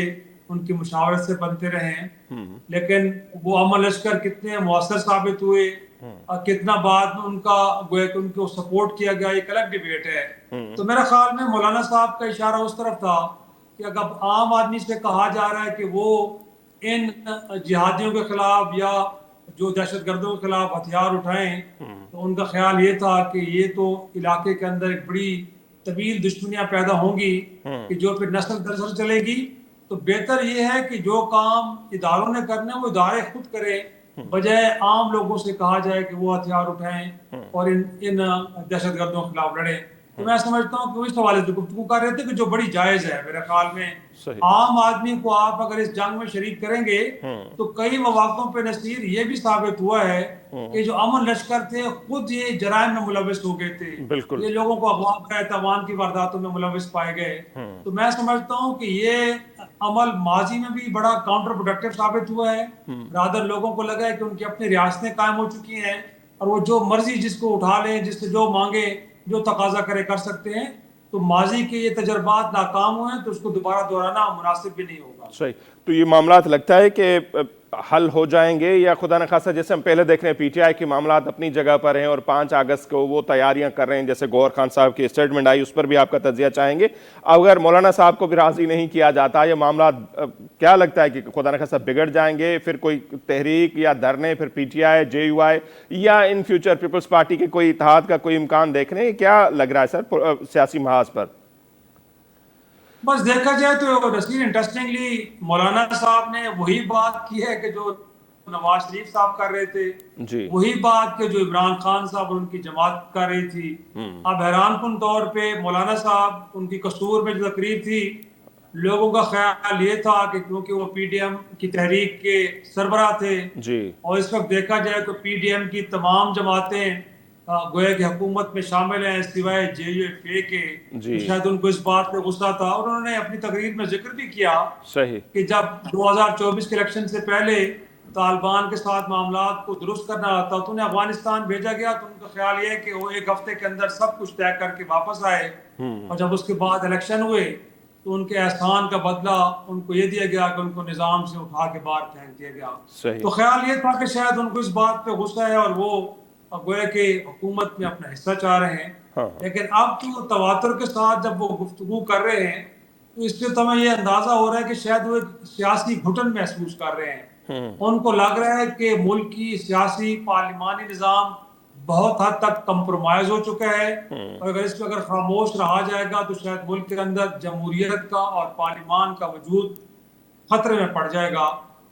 ان کی مشاورت سے بنتے رہے ہیں، لیکن وہ امن لشکر کتنے مؤثر ثابت ہوئے اور کتنا بعد میں ان کا گویا کہ ان کو سپورٹ کیا گیا، ایک الگ ڈیبیٹ ہے۔ تو میرا خیال میں مولانا صاحب کا اشارہ اس طرف تھا کہ اگر عام آدمی سے کہا جا رہا ہے کہ وہ ان جہادیوں کے خلاف یا جو دہشت گردوں کے خلاف ہتھیار اٹھائیں، تو ان کا خیال یہ تھا کہ یہ تو علاقے کے اندر ایک بڑی طویل دشمنیاں پیدا ہوں گی کہ جو پھر نسل در نسل چلے گی۔ تو بہتر یہ ہے کہ جو کام اداروں نے کرنا وہ ادارے خود کرے، بجائے عام لوگوں سے کہا جائے کہ وہ ہتھیار اٹھائیں اور ان دہشت گردوں کے خلاف لڑیں۔ تو میں سمجھتا ہوں کہ اس حوالے سے گفتگو کر رہے تھے کہ جو بڑی جائز ہے میرے خیال میں۔ عام آدمی کو آپ اگر اس جنگ میں شریک کریں گے تو کئی مواقعوں پہ نصیر یہ بھی ثابت ہوا ہے کہ جو امن لشکر تھے خود یہ جرائم میں ملوث ہو گئے تھے، یہ لوگوں کو اغوا کرائے تاوان کی وارداتوں میں ملوث پائے گئے۔ تو میں سمجھتا ہوں کہ یہ عمل ماضی میں بھی بڑا کاؤنٹر پروڈکٹیو ثابت ہوا ہے، رادر لوگوں کو لگا ہے کہ ان کی اپنی ریاستیں قائم ہو چکی ہیں اور وہ جو مرضی جس کو اٹھا لیں، جس سے جو مانگے جو تقاضا کرے کر سکتے ہیں۔ تو ماضی کے یہ تجربات ناکام ہوئے ہیں تو اس کو دوبارہ دہرانا مناسب بھی نہیں ہوگا۔
صحیح، تو یہ معاملات لگتا ہے کہ حل ہو جائیں گے، یا خدا نخواستہ جیسے ہم پہلے دیکھ رہے ہیں پی ٹی آئی کے معاملات اپنی جگہ پر ہیں اور 5 اگست کو وہ تیاریاں کر رہے ہیں، جیسے گوہر خان صاحب کی اسٹیٹمنٹ آئی اس پر بھی آپ کا تجزیہ چاہیں گے؟ اگر مولانا صاحب کو بھی راضی نہیں کیا جاتا، یہ معاملات کیا لگتا ہے کہ خدا نخواستہ بگڑ جائیں گے؟ پھر کوئی تحریک یا دھرنے پھر P T I, J you آئی یا ان فیوچر پیپلز پارٹی کے کوئی اتحاد کا کوئی امکان دیکھ رہے ہیں؟ کیا لگ رہا ہے سر سیاسی محاذ پر؟
بس دیکھا جائے تو نصیر انٹرسٹنگلی مولانا صاحب نے وہی بات کی ہے کہ جو نواز شریف صاحب کر رہے تھے، وہی بات کہ جو عمران خان صاحب اور ان کی جماعت کر رہی تھی۔ اب حیران کن طور پہ مولانا صاحب ان کی قصور میں جو تقریر تھی، لوگوں کا خیال یہ تھا کہ کیونکہ وہ پی ڈی ایم کی تحریک کے سربراہ تھے، اور اس وقت دیکھا جائے تو پی ڈی ایم کی تمام جماعتیں गोया कि हुकूमत में शामिल हैं सिवाय JUFA के,
जी।
तो शायद उनको इस बात पे गुस्सा था। और उन्होंने अपनी तकरीर में जिक्र भी किया
सही।
कि जब 2024 के इलेक्शन से पहले तालिबान के साथ मामलात को दुरुस्त करना था तो उन्हें अफगानिस्तान भेजा गया, तो उनका ख्याल ये है कि वो एक हफ्ते के अंदर सब कुछ तय करके वापस आए। और जब उसके बाद इलेक्शन हुए तो उनके एहसान का बदला उनको ये दिया गया कि उनको निज़ाम से उठा के बाहर फेंक दिया गया।
सही।
तो ख्याल ये था कि शायद उनको इस बात पे गुस्सा है और वो गोया कि हुकूमत में अपना हिस्सा चाह रहे हैं।
हाँ।
लेकिन अब तो तवातुर के साथ जब वो गुफ्तगू कर रहे हैं तो इससे तो हमें ये अंदाजा हो रहा है कि शायद वो एक सियासी घुटन महसूस कर रहे हैं। उनको लग रहा है कि मुल्क की सियासी पार्लिमानी निज़ाम बहुत हद तक कंप्रोमाइज हो चुका है, और अगर इस पर अगर खामोश रहा जाएगा तो शायद मुल्क के अंदर जमहूरियत का और पार्लिमान का वजूद खतरे में पड़ जाएगा।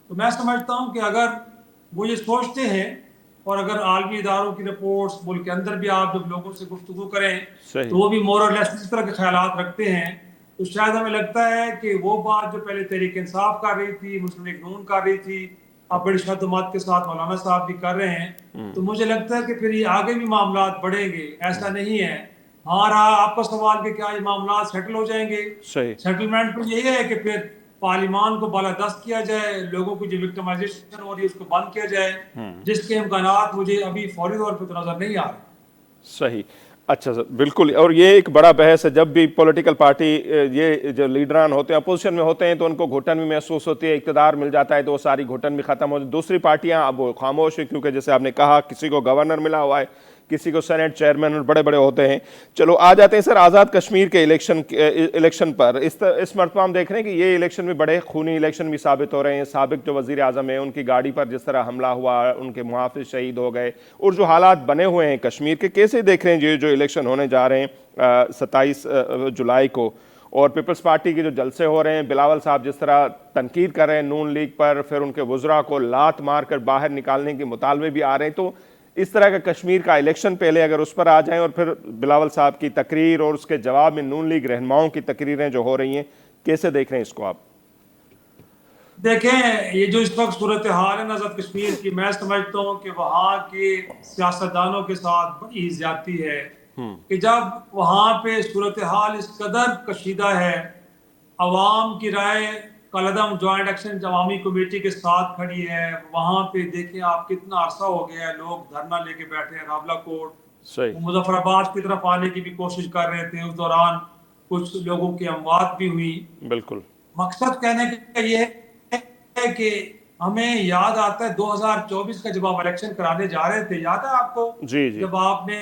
तो मैं समझता हूँ कि अगर वो ये सोचते हैं और अगर आलमी इदारों की रिपोर्ट्स, मुल्क के अंदर भी आप जब लोगों से गुफ्तगू करें तो वो भी मोर और लेस इस तरह के ख्यालात रखते हैं, तो शायद हमें लगता है कि वो बात जो पहले तहरीक इंसाफ कर रही थी, मुस्लिम लीग नून कर रही थी, अब बड़ी शद्दुमत के साथ मौलाना साहब भी कर रहे हैं, तो मुझे लगता है कि फिर ये आगे भी मामलात बढ़ेंगे। ऐसा नहीं है। हाँ, रहा आपका सवाल कि क्या ये मामलात सेटल हो जाएंगे।
सही।
सेटलमेंट तो यही है कि फिर पार्लिमान को बालादस्त किया जाए, लोगों की जो विक्टिमाइजेशन हो रही है उसको बंद किया जाए, जिसके इम्कानात मुझे अभी फौरी तौर पर तो नजर नहीं आ रहे।
सही। अच्छा सर, बिल्कुल। और ये एक बड़ा बहस है, जब भी पॉलिटिकल पार्टी ये जो लीडरान होते हैं अपोजिशन में होते हैं तो उनको घुटन भी महसूस होती है, इक़्तिदार मिल जाता है तो वो सारी घुटन भी खत्म हो जाती है। दूसरी पार्टियां अब वो खामोश है, क्योंकि जैसे आपने कहा किसी को गवर्नर मिला हुआ है, किसी को सेनेट चेयरमैन, और बड़े बड़े होते हैं। चलो आ जाते हैं सर आज़ाद कश्मीर के इलेक्शन पर। इस मरतबा हम देख रहे हैं कि ये इलेक्शन भी बड़े खूनी इलेक्शन भी साबित हो रहे हैं। साबिक जो वज़ीर आज़म है उनकी गाड़ी पर जिस तरह हमला हुआ, उनके मुहाफ़िज़ शहीद हो गए, और जो हालात बने हुए हैं कश्मीर के, कैसे देख रहे हैं ये जो इलेक्शन होने जा रहे हैं 27 जुलाई को, और पीपल्स पार्टी के जो जलसे हो रहे हैं, बिलावल साहब जिस तरह तनकीद कर रहे हैं नून लीग पर, फिर उनके वज़रा को लात मार कर बाहर निकालने के मुतालबे भी आ रहे हैं। तो इस तरह का कश्मीर का इलेक्शन पहले अगर उस पर आ जाएं, और फिर बिलावल साहब की तकरीर और उसके जवाब में नून लीग रहनुमाओं की तकरीरें जो हो रही हैं, कैसे देख रहे हैं इसको आप?
देखें, ये जो इस वक्त सूरत हाल है आज़ाद कश्मीर की, मैं समझता हूँ कि वहाँ के सियासतदानों के साथ बड़ी ज्यादती है कि जब वहाँ पे सूरत हाल इस कदर कशीदा है, अवाम की राय कलदम जॉइंट एक्शन अवामी कमेटी के साथ खड़ी है। वहाँ पे देखें आप कितना अरसा हो गया है, लोग धरना लेके बैठे हैं रावला कोट,
सही।
मुजफ्फराबाद की तरफ आने की भी कोशिश कर रहे थे, उस दौरान कुछ लोगों की अमवात भी हुई।
बिल्कुल।
मकसद कहने का ये है कि हमें याद आता है 2024 का जब आप इलेक्शन कराने जा रहे थे, याद है आपको?
जी जी।
जब आपने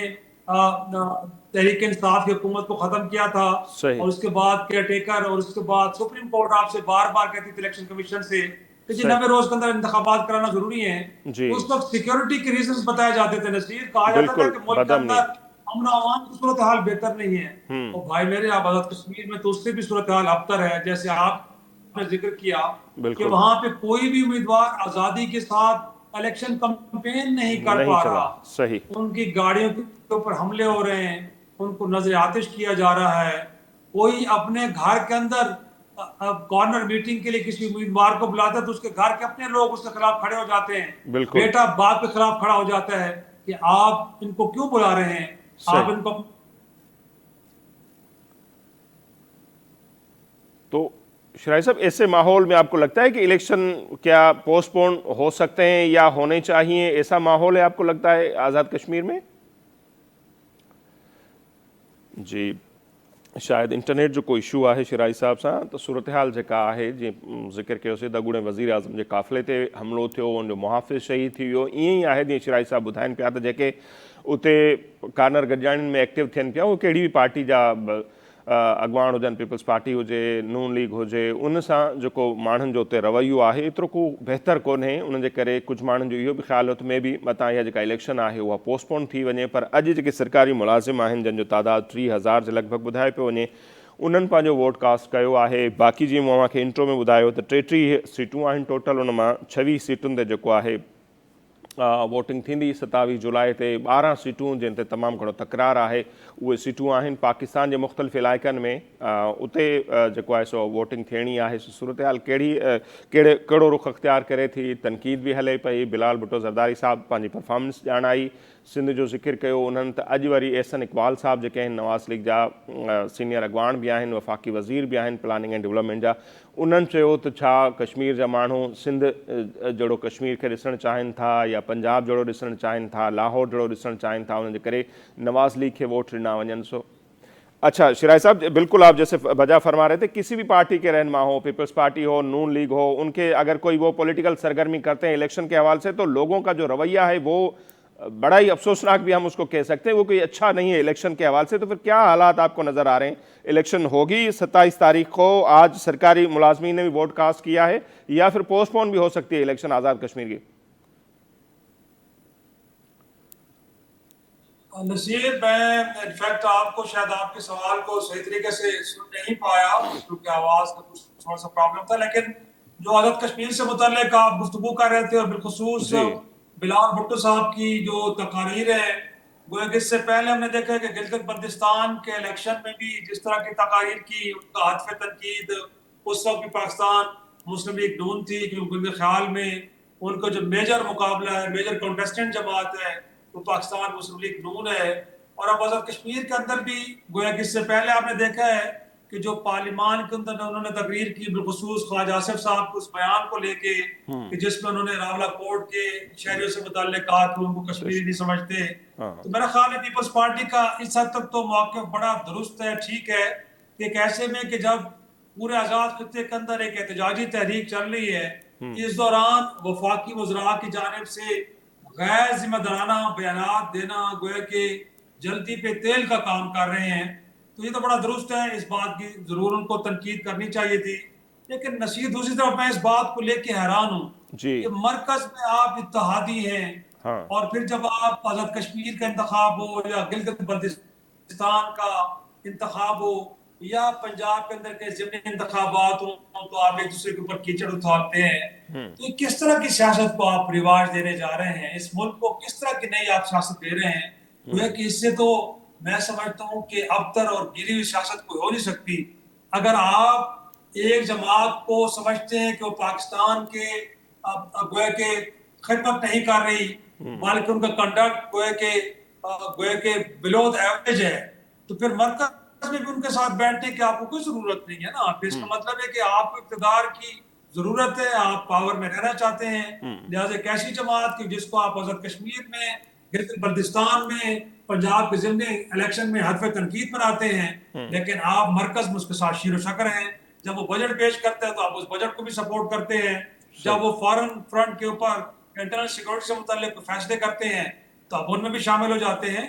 तहरीक इंसाफ की हुकूमत को खत्म किया था,
सही।
और उसके बाद केयर टेकर, और उसके बाद सुप्रीम कोर्ट आपसे बार बार कहती थी इलेक्शन कमीशन से कि जी 90 रोज के अंदर इंतखाबात कराना जरूरी है।
जी।
उस वक्त सिक्योरिटी के रीजंस बताए जाते थे नसीर, कहा जाता था कि मुल्क के अंदर अमन अमान की सूरत हाल बेहतर नहीं है। और भाई मेरे आज़ाद कश्मीर में तो उससे भी सूरत हाल अबतर है। जैसे आपने जिक्र किया कि वहां पे कोई भी उम्मीदवार आजादी के साथ इलेक्शन कैंपेन नहीं कर पा रहा।
सही।
उनकी गाड़ियों के ऊपर हमले हो रहे हैं, उनको नजर आतिश किया जा रहा है। कोई अपने घर के अंदर कॉर्नर मीटिंग के लिए किसी उम्मीदवार को बुलाता है तो उसके घर के अपने लोग उसके खिलाफ खड़े हो जाते हैं। बेटा बाप के खिलाफ खड़ा हो जाता है कि आप इनको क्यों बुला रहे हैं, आप इनको।
तो शराई साहब, ऐसे माहौल में आपको लगता है कि इलेक्शन क्या पोस्टपोन हो सकते हैं या होने चाहिए, ऐसा माहौल है आपको लगता है आज़ाद कश्मीर में? जी, शायद इंटरनेट जो कोई इशू आहे शिराई साहब सां, तो सूरत हाल जेका आहे जीअं ज़िक्र कयोसीं त अॻूणे वज़ीर आज़म जे काफ़िले ते हमिलो थियो, उनजो मुहाफ़िज़ शहीद थी वियो। ईअं ई आहे जीअं शिराई साहब ॿुधाइनि पिया त जेके उते कार्नर गॾिजाणियुनि में एक्टिव थियनि पिया, उहे कहिड़ी बि पार्टी जा अॻवान हुजनि, पीपल्स पार्टी हुजे, नून लीग हुजे, उन सां जेको माण्हुनि जो उते रवैयो आहे एतिरो को बहितर कोन्हे। उन जे करे कुझु माण्हुनि जो इहो बि ख़्यालु हो त में बि मतां इहा जेका इलेक्शन आहे उहा पोस्टपोन थी वञे। पर अॼु जेके सरकारी मुलाज़िम आहिनि जंहिंजो तादादु 30,000 जे लॻभॻि ॿुधाए पियो वञे, उन्हनि पंहिंजो वोट कास्ट कयो आहे। बाक़ी जीअं मूं तव्हांखे इंट्रो में ॿुधायो त 33 सीटूं आहिनि टोटल, उन मां 26 सीटुनि ते जेको आहे वोटिंग थींदी 27 जुलाई ते 12 सीटूं जिन ते तमामु घणो तकरार आहे उहे सीटूं आहिनि पाकिस्तान जे मुख़्तलिफ़ इलाइक़नि में उते जेको आहे सो वोटिंग थियणी आहे सूरत हाल कहिड़ो रुख़ अख़्तियार करे थी तनक़ीद बि हले पई बिलाल भुट्टो ज़रदारी साहब पंहिंजी परफॉर्मेंस ॼाणाई सिंध जो ज़िक्र कयो उन्हनि त अॼु वरी एहसन इक़बाल साहब जेके आहिनि नवाज़ लीग जा सीनियर अॻवान बि आहिनि वफ़ाक़ी वज़ीर बि आहिनि प्लानिंग एंड डेवलपमेंट जा उन्हनि चयो त छा कश्मीर जा माण्हू सिंध जहिड़ो कश्मीर खे ॾिसणु चाहिनि था या पंजाब जहिड़ो ॾिसणु चाहिनि था लाहौर जहिड़ो ॾिसणु चाहिनि था उनजे करे नवाज़ लीग खे वोट ॾिना वञनि सो अच्छा शिराय साहब बिल्कुल आप जैसे वजह फरमा रहे थे किसी भी पार्टी के रहनुमा हो पीपल्स पार्टी हो नून लीग हो उनके अगर कोई वो पॉलिटिकल सरगर्मी करते हैं इलेक्शन के हवाले से तो लोगों का जो रवैया है वो बड़ा ही अफसोसनाक भी हम उसको कह सकते हैं वो कोई अच्छा नहीं है इलेक्शन के हवाले से तो फिर क्या हालात आपको नज़र आ रहे हैं इलेक्शन होगी 27 तारीख को आज सरकारी मुलाजमीन ने भी वोट कास्ट किया है या फिर पोस्टपोन भी हो सकती है इलेक्शन आज़ाद कश्मीर की
नसीर मैं इनफैक्ट आपको शायद आपके सवाल को सही तरीके से सुन नहीं पाया क्योंकि आवाज़ का कुछ थोड़ा सा प्रॉब्लम था लेकिन जो आज़ाद कश्मीर से मुतल्लिक आप गुफ्तगू कर रहे थे और बिलखुसूस बिलाल भुट्टो साहब की जो तकारीर है वो इससे पहले हमने देखा है कि गिलगित बल्तिस्तान के इलेक्शन में भी जिस तरह की तकारीर की उनका हदफ तनकीद उस वक्त भी पाकिस्तान मुस्लिम लीग नून थी क्योंकि उनके ख्याल में उनका जो मेजर मुकाबला है मेजर कंटेस्टेंट जमात है वो पाकिस्तान मुस्लिम लीग नून है और अब आज़ाद कश्मीर के अंदर भी गोया कि इससे पहले आपने देखा है कि जो पार्लियामान के अंदर उन्होंने तकरीर की बिलखुसूस ख्वाजा आसिफ साहब के उस बयान को लेके कि जिसमें उन्होंने रावला कोर्ट के शहरियों से मुताल्लिक कहा कि उनको कश्मीरी नहीं समझते तो मेरा ख्याल है पीपल्स पार्टी का इस हद तक तो मौक़िफ़ बड़ा दुरुस्त है ठीक है कि एक ऐसे में कि जब पूरे आज़ाद खित्ते के अंदर एक एहतजाजी तहरीक चल रही है इस दौरान वफाकी वज़रा की जानिब से गैर जिम्मेदाराना बयानात देना गोया कि जल्दी पे तेल का काम कर रहे हैं तो ये तो बड़ा दुरुस्त है इस बात की जरूर उनको तनकीद करनी चाहिए थी लेकिन नसीर दूसरी तरफ मैं इस बात को लेके हैरान हूँ कि मरकज में आप इत्तेहादी हैं और फिर जब आप आज़ाद कश्मीर का इंतखाब हो या गिलगित बल्तिस्तान का इंतखाब हो या पंजाब के अंदर के ज़िमनी इंतखाबात हो तो आप एक दूसरे के ऊपर कीचड़ उछालते हैं तो किस तरह की सियासत को आप रिवाज देने जा रहे हैं इस मुल्क को किस तरह की नई आप सियासत दे रहे हैं गोया कि इससे तो मैं समझता हूँ कि अबतर और गिरी हुई सियासत कोई हो नहीं सकती अगर आप एक जमात को समझते हैं कि वो पाकिस्तान के गोया के खिदमत नहीं कर रही बल्कि उनका कंडक्ट गोया के बिलो द एवरेज है तो फिर मरकज में भी उनके साथ बैठने की आपको कोई जरूरत नहीं है ना फिर इसका मतलब है कि आपको इक़्तिदार की जरूरत है आप पावर में रहना चाहते हैं लिहाजा एक ऐसी जमात की जिसको आप आज़ाद कश्मीर में गिलगित बल्तिस्तान में पंजाब के ज़िमनी इलेक्शन में हदफ तनकीद बनाते हैं लेकिन आप मरकज में उसके साथ शीरो शक्र हैं जब वो बजट पेश करते हैं तो आप उस बजट को भी सपोर्ट करते हैं जब वो फॉरेन फ्रंट के ऊपर इंटरनल सिक्योरिटी से मुताल्लिक फैसले करते हैं तो आप उनमें भी शामिल हो जाते हैं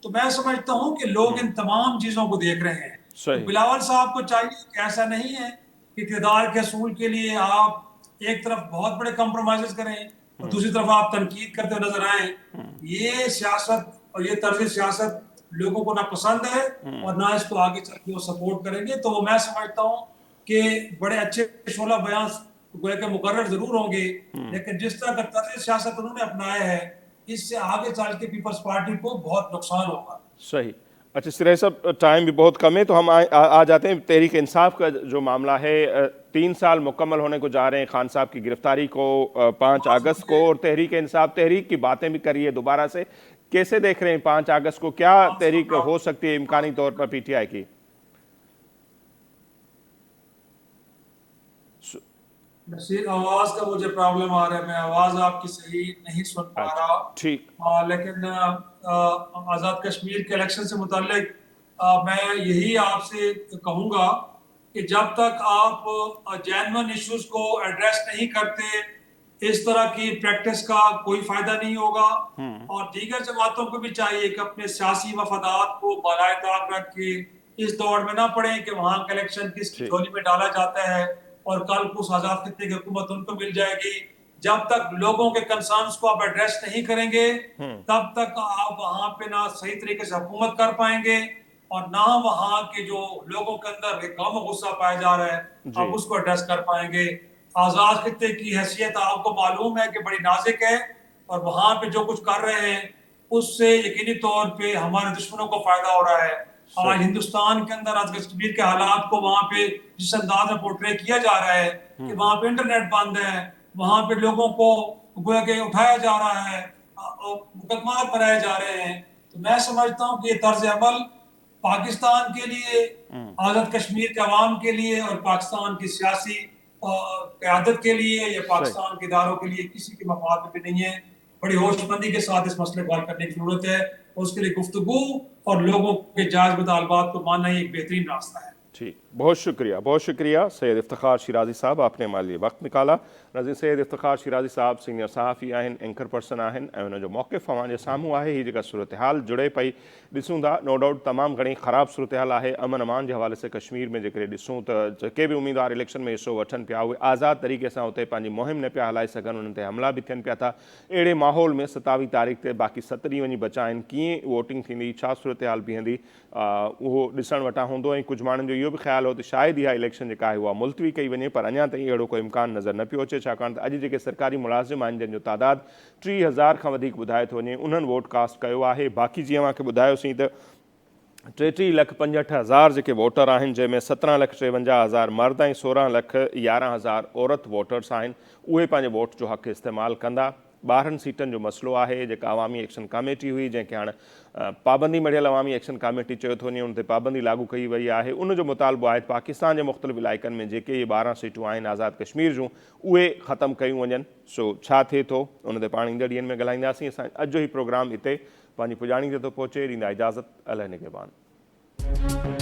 तो मैं समझता हूं कि लोग इन तमाम चीजों को देख रहे हैं तो बिलावल साहब को चाहिए कि ऐसा नहीं है कि इक़्तिदार के असूल के लिए आप एक तरफ बहुत बड़े कॉम्प्रोमाइज़ करें और दूसरी तरफ आप तनकीद करते हुए नजर आए ये सियासत और ये तर्ज सियासत लोगों को ना पसंद है और ना इसको आगे चल के वो सपोर्ट करेंगे तो वो मैं समझता हूँ कि बड़े अच्छे शोला बयान गोया के मुकर्रर जरूर होंगे लेकिन जिस तरह का तर्ज सियासत उन्होंने अपनाया है इससे आगे चल के पीपल्स पार्टी को बहुत नुकसान होगा
सही अच्छा सिराज साहब टाइम भी बहुत कम है तो हम आ जाते हैं तहरीक इंसाफ का जो मामला है 3 साल मुकम्मल होने को जा रहे हैं खान साहब की गिरफ्तारी को 5 अगस्त को और तहरीक इंसाफ तहरीक की बातें भी करिए दोबारा से कैसे देख रहे हैं 5 अगस्त को क्या तहरीक हो सकती है इम्कानी तौर पर पीटीआई की
नसीर आवाज का मुझे प्रॉब्लम आ रहा है मैं आवाज आपकी सही नहीं सुन पा रहा
ठीक
लेकिन आज़ाद कश्मीर के इलेक्शन से मुताल्लिक मैं यही आपसे कहूँगा कि जब तक आप जेन्युइन इश्यूज को एड्रेस नहीं करते इस तरह की प्रैक्टिस का कोई फायदा नहीं होगा और दीगर जमातों को भी चाहिए कि अपने सियासी मफादात को बालाए ताक रख के इस दौड़ में ना पड़े कि वहाँ का इलेक्शन किसकी झोली में डाला जाता है और कल को आज़ाद खित्ते की हुकूमत उनको मिल जाएगी जब तक लोगों के कंसर्न्स को आप एड्रेस नहीं करेंगे तब तक आप वहां पे ना सही तरीके से हुकूमत कर पाएंगे और ना वहां के जो लोगों के अंदर एक गम गुस्सा पाया जा रहा है आप उसको एड्रेस कर पाएंगे आज़ाद खित्ते की हैसियत आपको मालूम है कि बड़ी नाजुक है اور وہاں پہ جو کچھ کر رہے ہیں اس سے یقینی طور پہ ہمارے دشمنوں کو فائدہ ہو رہا ہے. آج ہندوستان کے اندر آج کشمیر کے حالات کو وہاں پہ جس انداز میں پورٹرے کیا جا رہا ہے کہ وہاں پہ انٹرنیٹ بند ہے, وہاں پہ لوگوں کو گویا کہ اٹھایا جا رہا ہے, مقدمات بنائے جا رہے ہیں, تو میں سمجھتا ہوں کہ یہ طرز عمل پاکستان کے لیے, آزاد کشمیر کے عوام کے لیے اور پاکستان کی سیاسی قیادت کے لیے یا پاکستان کے اداروں کے لیے کسی کے مفاد میں بھی نہیں ہے. بڑی ہوش مندی کے ساتھ اس مسئلے کو حل کرنے کی ضرورت ہے, اور اس کے لیے گفتگو اور لوگوں کے جائز مطالبات کو ماننا ہی ایک بہترین راستہ ہے.
ٹھیک, بہت شکریہ سید افتخار شیرازی صاحب, آپ نے ہمارے لیے وقت نکالا. ناظرین, سید افتخار شیرازی صاحب سینئر صحافی آہن, اینکر پرسن آہن, ऐं जो मौक़िफ़ अवां जे साम्हूं आहे, हीअ जेका सूरत-हाल जुड़े पई ॾिसूं था, नो डाउट तमामु घणी ख़राबु सूरत-हाल आहे. अमन अमान जे हवाले से कश्मीर में जेकॾहिं ॾिसूं त जेके बि उम्मीदवार इलेक्शन में हिसो वठनि पिया उहे आज़ाद तरीक़े सां उते पंहिंजी मुहिम न पिया हलाए सघनि, उन्हनि ते हमला बि थियनि पिया था. अहिड़े माहौल में 27 तारीख़ ते बाक़ी 7 ॾींहं वञी बचा आहिनि, कीअं वोटिंग थींदी, छा सूरत-हाल बीहंदी, उहो ॾिसण वटां हूंदो. ऐं कुझु माण्हुनि जो इहो बि ख़्यालु हो त शायदि इहा इलेक्शन जेका आहे उहा मुलतवी कई वञे, पर अञा ताईं अहिड़ो कोई इम्कान नज़र न पियो अचे, छाकाणि त अॼु जेके सरकारी मुलाज़िम आहिनि जंहिंजो तादादु 30,000 खां वधीक ॿुधाए थो वञे, उन्हनि वोट कास्ट कयो आहे. बाक़ी जीअं मूंखे ॿुधायोसीं त 33,65,000 जेके वोटर आहिनि, जंहिंमें 17,53,000 मर्द ऐं 16,11,000 औरत वोटर्स आहिनि, उहे पंहिंजे वोट जो हक़ इस्तेमालु कंदा. 12 सीटनि जो मसइलो आहे, जेका अवामी एक्शन कमेटी हुई, जंहिंखे हाणे पाबंदी मढ़ियल अवामी एक्शन कमेटी चयो थो वञे, उन ते पाबंदी लागू कई वई आहे. उन जो मुतालबो आहे पाकिस्तान जे मुख़्तलिफ़ इलाइक़नि में जेके इहे 12 सीटूं आहिनि आज़ाद कश्मीर जूं, उहे ख़तमु कयूं वञनि. सो छा थिए थो उन ते पाण ईंदड़ ॾींहंनि में ॻाल्हाईंदासीं. असां अॼु जो ई प्रोग्राम हिते पंहिंजी पुॼाणी ते थो पहुचे. ॾींदा इजाज़त. अलाह निगहबान.